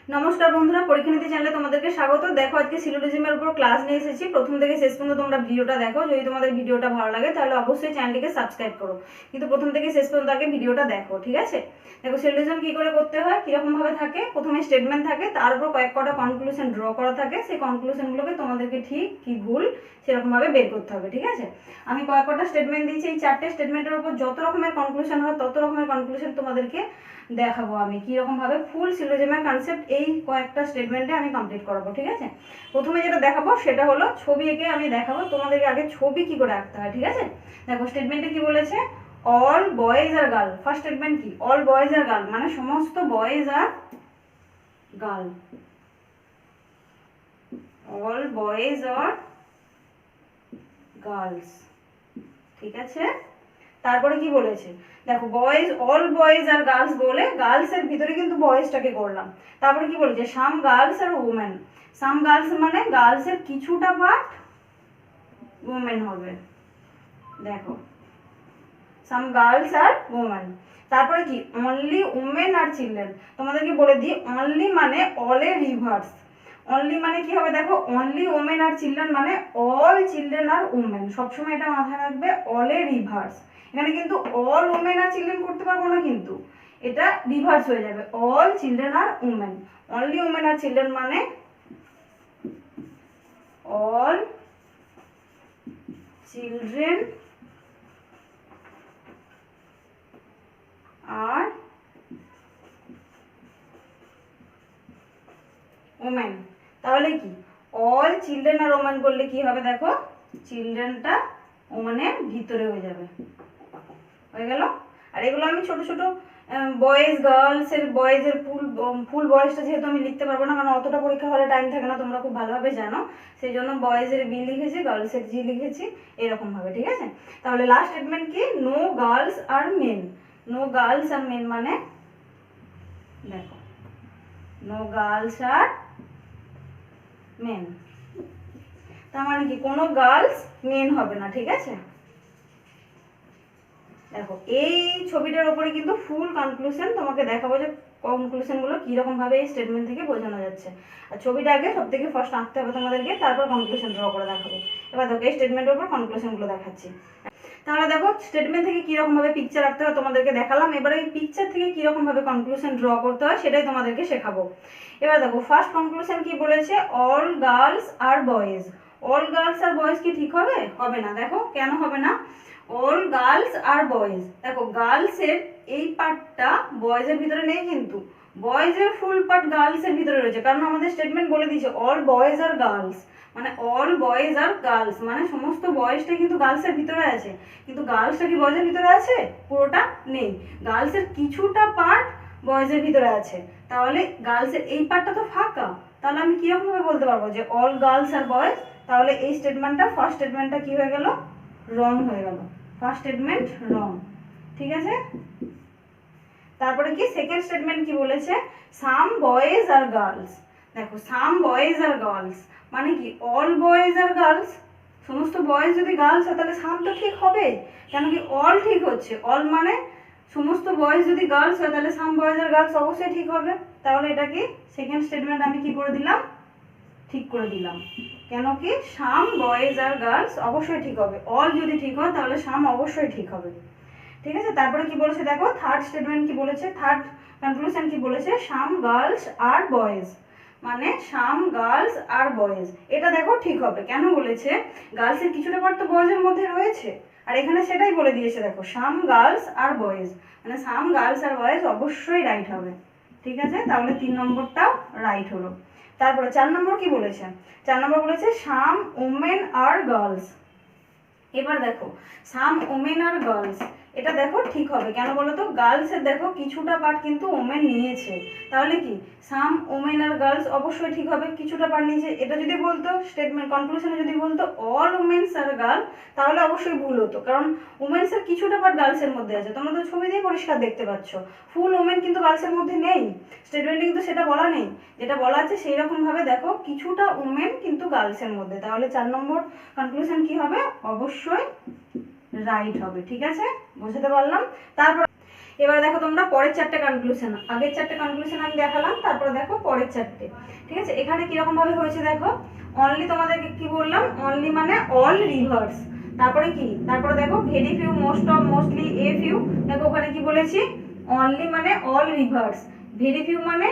নমস্কার বন্ধুরা, পরীক্ষা নীতি চ্যানেলে তোমাদেরকে স্বাগত। দেখো, আজকে সিলোজিজমের উপর ক্লাস নিয়ে এসেছি। প্রথম থেকে শেষ পর্যন্ত তোমরা ভিডিওটা দেখো। যদি তোমাদের ভিডিওটা ভালো লাগে তাহলে অবশ্যই চ্যানেলটিকে সাবস্ক্রাইব করো, কিন্তু প্রথম থেকে শেষ পর্যন্ত আগে ভিডিওটা দেখো, ঠিক আছে? দেখো, সিলোজিজম কি করে করতে হয়, কিরকম ভাবে থাকে। প্রথমে স্টেটমেন্ট থাকে, তার উপর কয়েক কটা কনক্লুশন ড্র করা থাকে। সেই কনক্লুশনগুলোকে তোমাদেরকে ঠিক কি ভুল সেরকম ভাবে বের করতে হবে, ঠিক আছে? আমি কয়েক কটা স্টেটমেন্ট দিয়েছি, এই 4টে স্টেটমেন্টের উপর যত রকমের কনক্লুশন হয় তত রকমের কনক্লুশন তোমাদেরকে দেখাবো আমি কিরকম ভাবে ফুল সিলোজিজমের কনসেপ্ট এই কয়েকটা স্টেটমেন্টে আমি কমপ্লিট করাবো, ঠিক আছে? প্রথমে যেটা দেখাবো সেটা হলো ছবি এঁকে আমি দেখাবো তোমাদেরকে আগে ছবি কি করে আঁকতে হয়, ঠিক আছে? দেখো, স্টেটমেন্টে কি বলেছে, অল বয়েজ আর গার্ল। ফার্স্ট স্টেটমেন্ট কি, অল বয়েজ আর গার্ল, মানে সমস্ত বয়েজ আর গার্ল, অল বয়েজ আর গার্লস, ঠিক আছে? তারপরে কি বলেছে, দেখো বয়েজ, অল বয়েজ আর গার্লস বলে গার্লস এর ভিতরে কিন্তু বয়েজটাকে করলাম। তারপরে কি বলেছে, সাম গার্লস আর ওমেন। সাম গার্লস মানে গার্লস এর কিছুটা পার্ট ওমেন হবে। দেখো, সাম গার্লস আর ওমেন। তারপরে কি, অনলি ওমেন আর চিলড্রেন। তোমাদেরকে বলে দিই, অনলি মানে অল এর রিভার্স। অনলি মানে কি হবে, দেখো, অনলি ওমেন আর চিলড্রেন মানে অল চিলড্রেন আর ওমেন। সবসময় এটা মাথায় রাখবে, অল এর রিভার্স। এখানে কিন্তু অল ওমেন আর চিলড্রেন করতে পারবো না, কিন্তু এটা রিভার্স হয়ে যাবে, all children are women. Only women আর চিলড্রেন মানে অল চিলড্রেন আর ওমেন। তাহলে কি, অল চিলড্রেন আর ওমেন করলে কি হবে, দেখো, চিলড্রেনটা ওমেনের ভিতরে হয়ে যাবে, হয়ে গেল। আর এগুলো আমি ছোট ছোট বয়েজ গার্লস এর বয়েজের ফুল বয়েজটা যেহেতু আমি লিখতে পারবো না, কারণ অতটা পরীক্ষা হলে টাইম থাকে না, তোমরা খুব ভালোভাবে জানো, সেই জন্য বয়েজের বি লিখেছি, গার্লসের জি লিখেছি, এরকম ভাবে, ঠিক আছে? তাহলে লাস্ট স্টেটমেন্ট কি, নো গার্লস আর মেন। নো গার্লস আর মেন মানে, দেখো, নো গার্লস আর মেন, তার মানে কি, কোনো গার্লস মেন হবে না, ঠিক আছে? দেখো, এই ছবিটার উপরে কিন্তু ফুল কনক্লুশন তোমাকে দেখাবো, যে কনক্লুশনগুলো কীরকম ভাবে এই স্টেটমেন্ট থেকে বোঝানো যাচ্ছে। আর ছবিটা আগে সব থেকে ফার্স্ট আঁকতে হবে তোমাদেরকে, তারপর কনক্লুশন ড্র করে দেখাবো। এবার দেখো, এই স্টেটমেন্টের উপর কনক্লুশনগুলো দেখাচ্ছি। তাহলে দেখো, স্টেটমেন্ট থেকে কীরকম ভাবে পিকচার আঁকতে হয় তোমাদেরকে দেখালাম। এবার এই পিকচার থেকে কীরকম ভাবে কনক্লুশন ড্র করতে হয় সেটাই তোমাদেরকে শেখাবো। এবার দেখো, ফার্স্ট কনক্লুশন কি বলেছে, অল গার্লস আর বয়েজ। অল গার্লস আর বয়েজ কি ঠিক হবে? হবে না। দেখো, কেন হবে না? অল গার্লস আর বয়েজ, দেখো, গার্লসের এই পার্টটা বয়েজের ভিতরে নেই, কিন্তু বয়েজের ফুল পার্ট গার্লসের ভিতরে রয়েছে, কারণ আমাদের স্টেটমেন্ট বলে দিয়েছে অল বয়েজ আর গার্লস, মানে অল বয়েজ আর গার্লস মানে সমস্ত বয়েজটা কিন্তু গার্লসের ভিতরে আছে, কিন্তু গার্লসটা কি বয়েজের ভিতরে আছে? পুরোটা নেই, গার্লসের কিছুটা পার্ট বয়েজের ভিতরে আছে। তাহলে গার্লসের এই পার্টটা তো ফাঁকা, তাহলে আমি কিরকম ভাবে বলতে পারবো যে অল গার্লস আর বয়েজ? তাহলে এই স্টেটমেন্টটা, ফার্স্ট স্টেটমেন্টটা কি হয়ে গেল, রং হয়ে গেল। ফার্স্ট স্টেটমেন্ট রং, ঠিক আছে? তারপরে কি, সেকেন্ড স্টেটমেন্ট কি বলেছে, সাম বয়েজ আর গার্লস। দেখো, সাম বয়েজ আর গার্লস মানে কি, অল বয়েজ আর গার্লস। সমস্ত বয়েজ যদি গার্লস হয় তাহলে সাম তো ঠিক হবে, কেন কি, অল ঠিক হচ্ছে। অল মানে সমস্ত বয়েজ যদি গার্লস হয় তাহলে সাম বয়েজ আর গার্লস অবশ্যই ঠিক হবে। তাহলে এটা কি, সেকেন্ড স্টেটমেন্ট আমি কি করে দিলাম, ঠিক করে দিলাম। কেন কি, সাম বয়েজ আর গার্লস অবশ্যই ঠিক হবে। অল যদি ঠিক হয় তাহলে সাম অবশ্যই ঠিক হবে, ঠিক আছে? তারপরে কি বলেছে, দেখো, থার্ড স্টেটমেন্ট কি বলেছে, থার্ড কনক্লুশন কি বলেছে, সাম গার্লস আর বয়েজ মানে সাম গার্লস আর বয়েজ। এটা দেখো ঠিক হবে, কেন বলেছে, গার্লসের কিছুটা পার্ট তো বয়েজের মধ্যে রয়েছে, আর এখানে সেটাই বলে দিয়েছে। দেখো, সাম গার্লস আর বয়েজ মানে সাম গার্লস আর বয়েজ অবশ্যই রাইট হবে, ঠিক আছে? তাহলে 3 নম্বরটাও রাইট হলো। তারপরে 4 নম্বর কি বলেছে, 4 নম্বর বলেছে সাম ওমেন আর গার্লস। এবার দেখো, সাম ওমেন আর গার্লস, এটা দেখো ঠিক হবে, কেন বলো তো, গার্লসের দেখো কিছুটা পার্ট কিন্তু ওমেন নিয়েছে, তাহলে কি, সাম ওমেন আর গার্লস অবশ্যই ঠিক হবে, কিছুটা পার্ট নিয়েছে। এটা যদি বলতো স্টেটমেন্ট কনক্লুশনে যদি বলতো অল ওমেন্স আর গার্ল, তাহলে অবশ্যই ভুল হতো, কারণ ওমেন্সের কিছুটা পার্ট গার্লসের মধ্যে আছে, তোমরা তো ছবি দিয়ে পরিষ্কার দেখতে পাচ্ছ, ফুল ওমেন কিন্তু গার্লসের মধ্যে নেই, স্টেটমেন্টে কিন্তু সেটা বলা নেই। যেটা বলা আছে সেই রকম ভাবে দেখো, কিছুটা ওমেন কিন্তু গার্লসের মধ্যে, তাহলে 4 নম্বর কনক্লুশন কি হবে, অবশ্যই রাইট হবে, ঠিক আছে? বুঝতে পারলাম। তারপর এবার দেখো তোমরা পরের চারটে কনক্লুশন, আগের চারটে কনক্লুশন আমি দেখালাম, তারপরে দেখো পরের চারটে। ঠিক আছে, এখানে কিরকম ভাবে হয়েছে দেখো, অনলি তোমাদেরকে কি বললাম, অনলি মানে অল রিভার্স, তারপরে কি, তারপরে দেখো very few, most of, mostly, a few, দেখো ওখানে কি বলেছি, অনলি মানে অল রিভার্স, ভেরি ফিউ মানে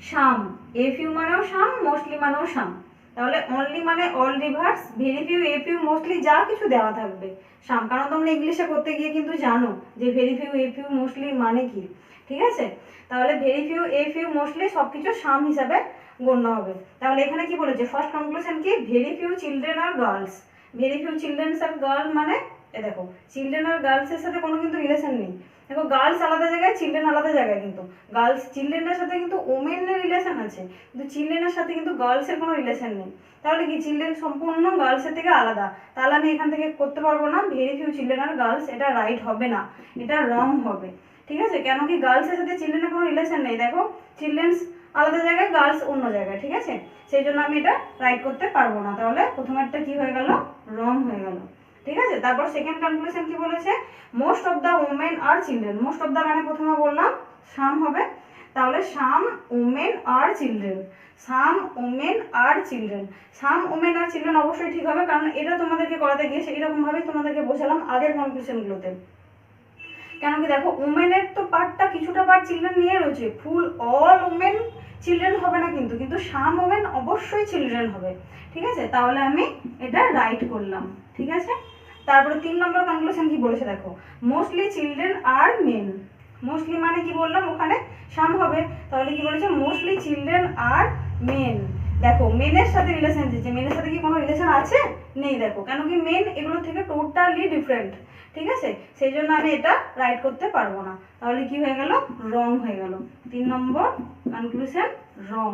সাম, এ ফিউ মানেও সাম, মোস্টলি মানেও সাম। তাহলে অনলি মানে all reverse, very few, a few, mostly যা কিছু দেওয়া থাকবে সাম, কারণ তোমরা ইংলিশে করতে গিয়ে কিন্তু জানো যে very few, a few, mostly মানে কি। ঠিক আছে, তাহলে very few, a few, mostly সবকিছু সাম হিসাবে গণ্য হবে। তাহলে এখানে কি বলেছে, ফার্স্ট কনক্লুশন কি, ভেরি ফিউ চিলড্রেন আর গার্লস, ভেরি ফিউ চিলড্রেন্স আর গার্ল মানে এ দেখো চিলড্রেন আর গার্লসের সাথে কোনো কিন্তু রিলেশন নেই। দেখো গার্লস আলাদা জায়গায়, চিলড্রেন আলাদা জায়গায়, কিন্তু গার্লস চিলড্রেনের সাথে কিন্তু ওমেনের রিলেশন আছে, কিন্তু চিলড্রেনের সাথে কিন্তু গার্লসের কোনো রিলেশন নেই। তাহলে কি চিলড্রেন সম্পূর্ণ গার্লসের থেকে আলাদা, তাহলে আমি এখান থেকে করতে পারবো না ভেরি ফিউ চিলড্রেন আর গার্লস, এটা রাইট হবে না, এটা রং হবে। ঠিক আছে, কেন কি গার্লসের সাথে চিলড্রেনের কোনো রিলেশন নেই, দেখো চিলড্রেন্স আলাদা জায়গায়, গার্লস অন্য জায়গায়। ঠিক আছে, সেই জন্য আমি এটা রাইট করতে পারবো না, তাহলে প্রথমেরটা কি হয়ে গেল, রং হয়ে গেল। ঠিক আছে, তারপর সেকেন্ড কনক্লুশন কি বলেছে, মোস্ট অফ দ্য ওমেন আর চিলড্রেন, মোস্ট অফ দ্য মানে প্রথমে বললাম সাম হবে, তাহলে সাম ওমেন আর চিলড্রেন, সাম ওমেন আর চিলড্রেন, সাম ওমেন আর চিলড্রেন অবশ্যই ঠিক হবে, কারণ এটা তোমাদেরকে করাতে গিয়েছে এরকম ভাবে তোমাদেরকে বোঝালাম আগের কনক্লুশনগুলোতে। কেন কি দেখো ওমেনের তো পার্টটা কিছুটা পার্ট চিলড্রেন নিয়ে রয়েছে, ফুল অল ওমেন চিলড্রেন হবে না, কিন্তু কিন্তু সাম ওমেন অবশ্যই চিলড্রেন হবে। ঠিক আছে, তাহলে আমি এটা রাইট করলাম। ঠিক আছে, তারপরে 3 নম্বর কনক্লুশন কি বলেছে দেখো, মোস্টলি চিলড্রেন আর মেন, মোস্টলি মানে কি বললাম ওখানে সাম হবে, তাহলে কি বলেছে মোস্টলি চিলড্রেন আর মেন। দেখো মেনের সাথে রিলেশন দিচ্ছে, মেনের সাথে কি কোনো রিলেশন আছে, নেই, দেখো কেন কি মেন এগুলো থেকে টোটালি ডিফারেন্ট। ঠিক আছে, সেই জন্য আমি এটা রাইট করতে পারবো না, তাহলে কি হয়ে গেল, রং হয়ে গেল। 3 নম্বর কনক্লুশন রং।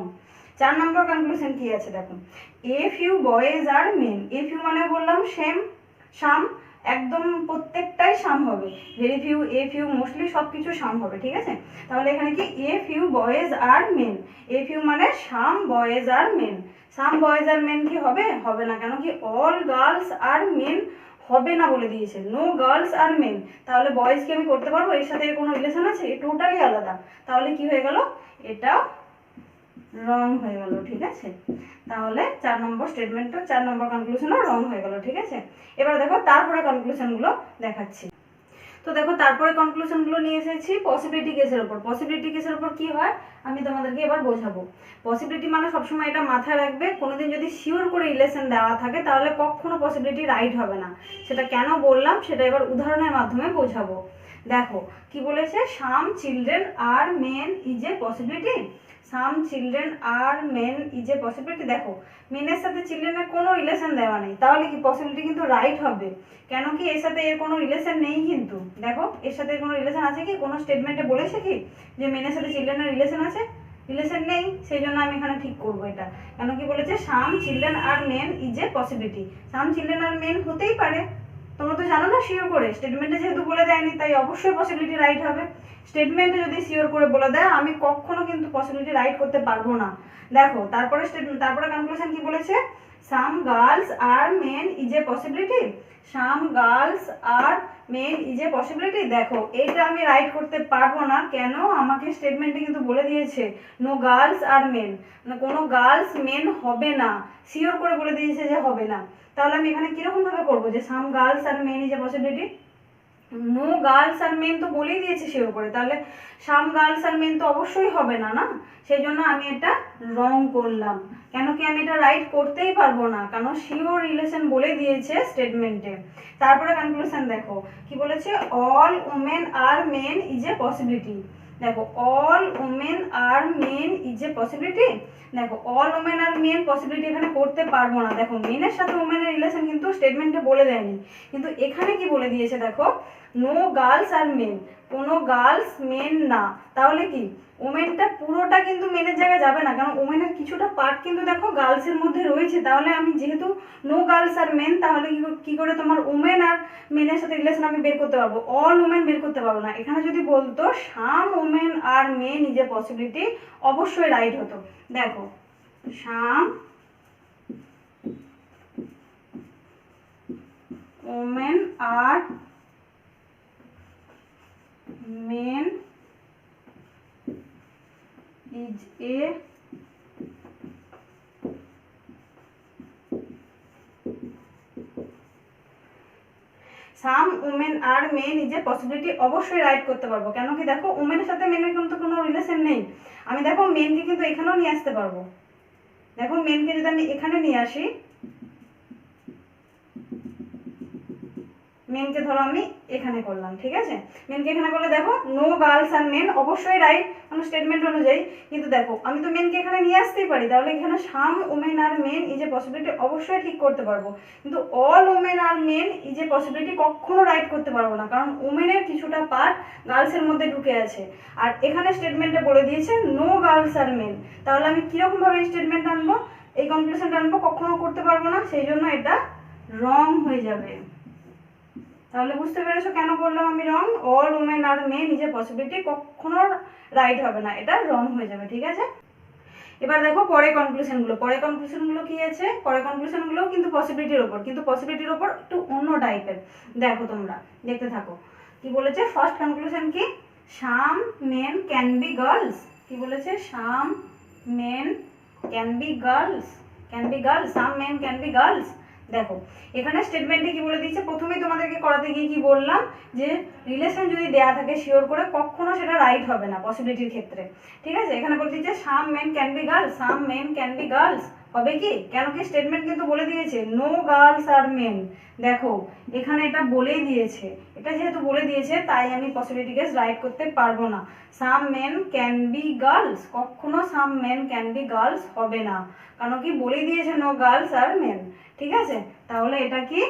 4 নম্বর কনক্লুশন কি আছে দেখো, এ ফিউ বয়েজ আর মেন, এ ফিউ মানে বললাম সেম সাম, একদম প্রত্যেকটাই সাম হবে, very few, a few, mostly সবকিছু সাম হবে। ঠিক আছে, তাহলে এখানে কি এ ফিউ বয়েজ আর মেন, এ ফিউ মানে সাম বয়েজ আর মেন, সাম বয়েজ আর মেন কি হবে, হবে না, কেন কি অল গার্লস আর মেন হবে না বলে দিয়েছে, নো গার্লস আর মেন, তাহলে বয়েজ কি আমি করতে পারবো, এর সাথে এর কোনো রিলেশন আছে, টোটালি আলাদা, তাহলে কি হয়ে গেল, এটা রং হয়ে গেল। ঠিক আছে, তাহলে 4 নম্বর স্টেটমেন্টটা, 4 নম্বর কনক্লুশনও রং হয়ে গেল। ঠিক আছে, এবার দেখো তারপরে কনক্লুশনগুলো দেখাচ্ছি। তো দেখো তারপরে কনক্লুশনগুলো নিয়ে এসেছি পসিবিলিটি কেসের উপর। পসিবিলিটি কেসের উপর কি হয় আমি তোমাদেরকে এবার বোঝাবো। পসিবিলিটি মানে সবসময় এটা মাথায় রাখবে, কোনোদিন যদি শিওর করে রিলেশন দেওয়া থাকে তাহলে কখনো পসিবিলিটি রাইট হবে না। সেটা কেন বললাম সেটা এবার উদাহরণের মাধ্যমে বোঝাবো। দেখো কি বলেছে, সাম চিলড্রেন আর men is a possibility, some children আর মেন ইজ এ পসিবিলিটি। দেখো মেনের সাথে চিলড্রেনের কোনো রিলেশন দেওয়া নেই, তাহলে কি পসিবিলিটি কিন্তু রাইট হবে, কেন কি এর সাথে এর কোনো রিলেশন নেই। কিন্তু দেখো এর সাথে কোনো রিলেশন আছে কি, কোনো স্টেটমেন্টে বলেছে কি যে মেনের সাথে চিলড্রেনের রিলেশন আছে, রিলেশন নেই, সেই জন্য আমি এখানে ঠিক করবো এটা। কেন কি বলেছে, সাম চিলড্রেন আর men is a possibility, some children আর মেন হতেই পারে, তোমরা তো জানো না শিওর করে, স্টেটমেন্টে যেহেতু বলে দেয়নি তাই অবশ্যই পসিবিলিটি রাইট হবে। স্টেটমেন্টে যদি শিওর করে বলে দেয় আমি কখনো কিন্তু পসিবিলিটি রাইট করতে পারবো না। দেখো তারপরে স্টেটমেন্ট, তারপরে কনক্লুশন কি বলেছে, সাম গার্লস আর men is a possibility, some girls আর মেন ইজ এ পসিবিলিটি। দেখো এইটা আমি রাইট করতে পারবো না, কেন, আমাকে স্টেটমেন্টে কিন্তু বলে দিয়েছে নো গার্লস আর মেন, মানে কোনো গার্লস মেন হবে না, শিওর করে বলে দিয়েছে যে হবে না। তাহলে আমি এখানে কিরকম ভাবে করবো যে সাম গার্লস আর men is a possibility, no girls আর মেন তো বলেই দিয়েছে শিওর করে, তাহলে সাম গার্লস আর মেন তো অবশ্যই হবে না, না, সেই জন্য আমি এটা রং করলাম। কেন কি আমি এটা রাইট করতেই পারবো না, কারণ শিওর রিলেশন বলে দিয়েছে স্টেটমেন্টে। তারপরে কনক্লুশন দেখো কি বলেছে, all women are men is a possibility. দেখো all women are men is a possibility, দেখো all women are men possibility এখানে করতে পারবো না। দেখো মেনের সাথে ওমেনের রিলেশন কিন্তু স্টেটমেন্টে বলে দেয়নি, কিন্তু এখানে কি বলে দিয়েছে দেখো, নো গার্লস আর মেন, কোনো গার্লস মেন না, তাহলে কি ওমেনটা পুরোটা কিন্তু মেনের জায়গায় যাবে না, কারণ ওমেনের কিছুটা পার্ট কিন্তু দেখো গার্লসের মধ্যে রয়েছে, তাহলে আমি যেহেতু নো গার্লস আর মেন, তাহলে কি করে তোমার ওমেন আর মেনের সাথে রিলেশন আমি বের করতে পারবো, অল ওমেন বের করতে পারবো না। এখানে যদি বলতো some women are men is a possibility অবশ্যই রাইট হতো। দেখো some women are men is a some women are men is a possibility অবশ্যই রাইট করতে পারবো। কেন কি দেখো উমেনের সাথে মেনের কিন্তু কোনো রিলেশন নেই, আমি দেখো মেনকে কিন্তু এখানেও নিয়ে আসতে পারবো। দেখো মেনকে যদি আমি এখানে নিয়ে আসি, মেনকে ধরো আমি এখানে করলাম, ঠিক আছে, মেনকে এখানে করলে দেখো নো গার্লস আর মেন অবশ্যই রাইট কোনো স্টেটমেন্ট অনুযায়ী। কিন্তু দেখো আমি তো মেনকে এখানে নিয়ে আসতেই পারি, তাহলে এখানে some women are men is a possibility অবশ্যই ঠিক করতে পারবো, কিন্তু all women are men is a possibility কখনো রাইট করতে পারবো না, কারণ ওমেনের কিছুটা পার্ট গার্লসের মধ্যে ঢুকে আছে। আর এখানে স্টেটমেন্টে বলে দিয়েছে নো গার্লস আর মেন, তাহলে আমি কিরকম ভাবে স্টেটমেন্ট আনবো, এই কনক্লুশনটা আনবো, কখনো করতে পারবো না, সেই জন্য এটা রং হয়ে যাবে। তাহলে বুঝতে পেরেছো কেন বললাম আমি wrong, all women are men is a possibility কখনো রাইট হবে না, এটা রং হয়ে যাবে, ঠিক আছে। এবার দেখো পরের কনক্লুশনগুলো কি আছে, পরের কনক্লুশনগুলো কিন্তু পসিবিলিটির ওপর, কিন্তু পসিবিলিটির ওপর একটু অন্য টাইপের। দেখো তোমরা দেখতে থাকো কি বলেছে। ফার্স্ট কনক্লুশন কি, সাম মেন ক্যান বি গার্লস, কি বলেছে, সাম men can be girls, some men can be girls. দেখো এখানে স্টেটমেন্টে কি বলে দিয়েছে, প্রথমেই তোমাদেরকে করাতে গিয়ে কি বললাম যে রিলেশন যদি দেয়া থাকে শিওর করে কখনো সেটা রাইট হবে না পসিবিলিটির ক্ষেত্রে, ঠিক আছে। এখানে বলে দিয়েছে সাম men can be girls, some men can be girls হবে কি, কেন কি স্টেটমেন্ট কিন্তু বলে দিয়েছে নো গার্লস আর মেন। দেখো এখানে এটা বলেই দিয়েছে, এটা যেহেতু বলে দিয়েছে তাই আমি পসিবিলিটি কেস রাইট করতে পারবো না। Some men can be girls, কখনো some men can be girls হবে না, কারণ কি বলেই দিয়েছে নো গার্লস আর মেন, ঠিক আছে। তাহলে এটা কি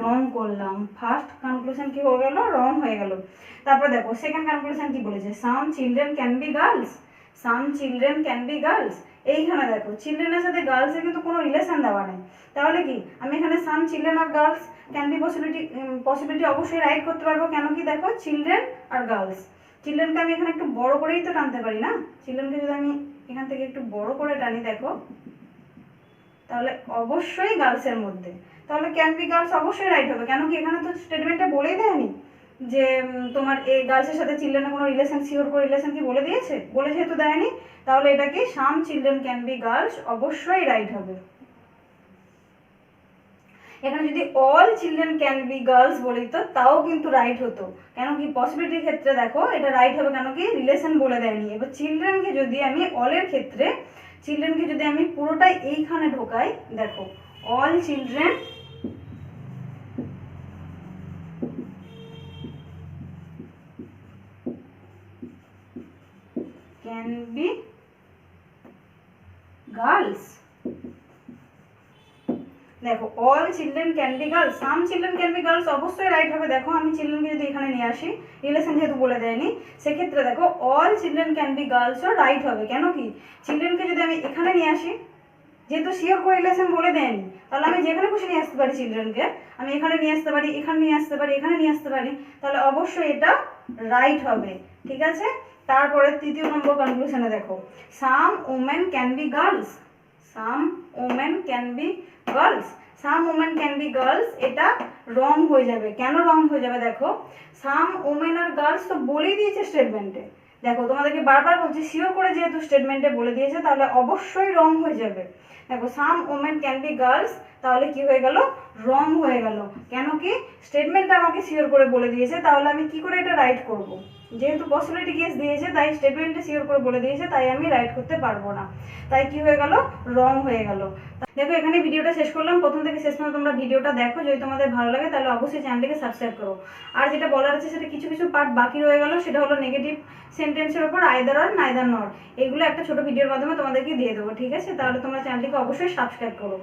রং করলাম, ফার্স্ট কনক্লুশন কি হয়ে গেল, রং হয়ে গেল। তারপর দেখো সেকেন্ড কনক্লুশন কি বলেছে, some children can be girls, some children can be girls. এইখানে দেখো চিলড্রেনের সাথে গার্লসের কিন্তু কোনো রিলেশন দেওয়া নেই, তাহলে কি আমি এখানে সাম চিলড্রেন আর গার্লস ক্যান বি পসিবিলিটি অবশ্যই রাইট করতে পারবো। কেন কি দেখো চিলড্রেন আর গার্লস, চিলড্রেনকে আমি এখানে একটু বড় করেই তো টানতে পারি না, চিলড্রেনকে যদি আমি এখান থেকে একটু বড় করে টানি দেখো তাহলে অবশ্যই গার্লসের মধ্যে, তাহলে ক্যান বি গার্লস অবশ্যই রাইট হবে। কেন কি এখানে তো স্টেটমেন্টটা বলেই দেয়নি যে তোমার এই গার্লসের সাথে চিলড্রেনের কোনো রিলেশন শিওর করে রিলেশন কি বলে দিয়েছে, বলে যেহেতু দেয়নি তাহলে এটা কি সাম চিলড্রেন ক্যান বি গার্লস অবশ্যই রাইট হবে। এখানে যদি all children can be girls বলে দিত তাও কিন্তু রাইট হতো, কেন কি পসিবিলিটির ক্ষেত্রে দেখো এটা রাইট হবে, কেন কি রিলেশন বলে দেয়নি। এবার চিলড্রেনকে যদি আমি অলের ক্ষেত্রে, চিলড্রেনকে যদি আমি পুরোটাই এইখানে ঢোকাই, দেখো all children can be girls, দেখো all children can be girls, some children can be girls অবশ্যই রাইট হবে। দেখো আমি চিলড্রেনকে যদি এখানে নিয়ে আসি, রিলেশন যেহেতু বলে দেয়নি সেক্ষেত্রে দেখো অল চিলড্রেন ক্যান বি গার্লসও রাইট হবে। কেন কি চিলড্রেনকে যদি আমি এখানে নিয়ে আসি, যেহেতু শিওর করে রিলেশন বলে দেয়নি তাহলে আমি যেখানে খুশি নিয়ে আসতে পারি, চিলড্রেনকে আমি এখানে নিয়ে আসতে পারি, এখানে নিয়ে আসতে পারি, এখানে নিয়ে আসতে পারি, তাহলে অবশ্যই এটা রাইট হবে, ঠিক আছে। তারপরে তৃতীয় নম্বর কনক্লুশনে দেখো some women can be girls, some women can be girls, some women can be girls এটা রং হয়ে যাবে। কেন রং হয়ে যাবে, দেখো সাম ওমেন আর গার্লস তো বলেই দিয়েছে স্টেটমেন্টে, দেখো তোমাদেরকে বারবার বলছি শিওর করে যেহেতু স্টেটমেন্টে বলে দিয়েছে তাহলে অবশ্যই রং হয়ে যাবে। দেখো some women can be girls তাহলে কি হয়ে গেল, রং হয়ে গেল। কেন কি স্টেটমেন্টটা আমাকে শিওর করে বলে দিয়েছে, তাহলে আমি কি করে এটা রাইট করব, যেহেতু পসিবিলিটি কেস দিয়েছে তাই স্টেটমেন্টে শিওর করে বলে দিয়েছে তাই আমি রাইট করতে পারবো না, তাই কি হয়ে গেল, রং হয়ে গেল। দেখো এখানে ভিডিওটা শেষ করলাম, প্রথম থেকে শেষ পর্যন্ত তোমরা ভিডিওটা দেখো, যদি তোমাদের ভালো লাগে তাহলে অবশ্যই চ্যানেলটিকে সাবস্ক্রাইব করো। আর যেটা বলার আছে সেটা কিছু কিছু পার্ট বাকি রয়ে গেল, সেটা হলো নেগেটিভ সেন্টেন্সের উপর আইদার অর নাইদার নর, এগুলো একটা ছোট ভিডিওর মাধ্যমে তোমাদেরকে দিয়ে দেবো, ঠিক আছে। তাহলে তোমরা চ্যানেলটিকে অবশ্যই সাবস্ক্রাইব করো।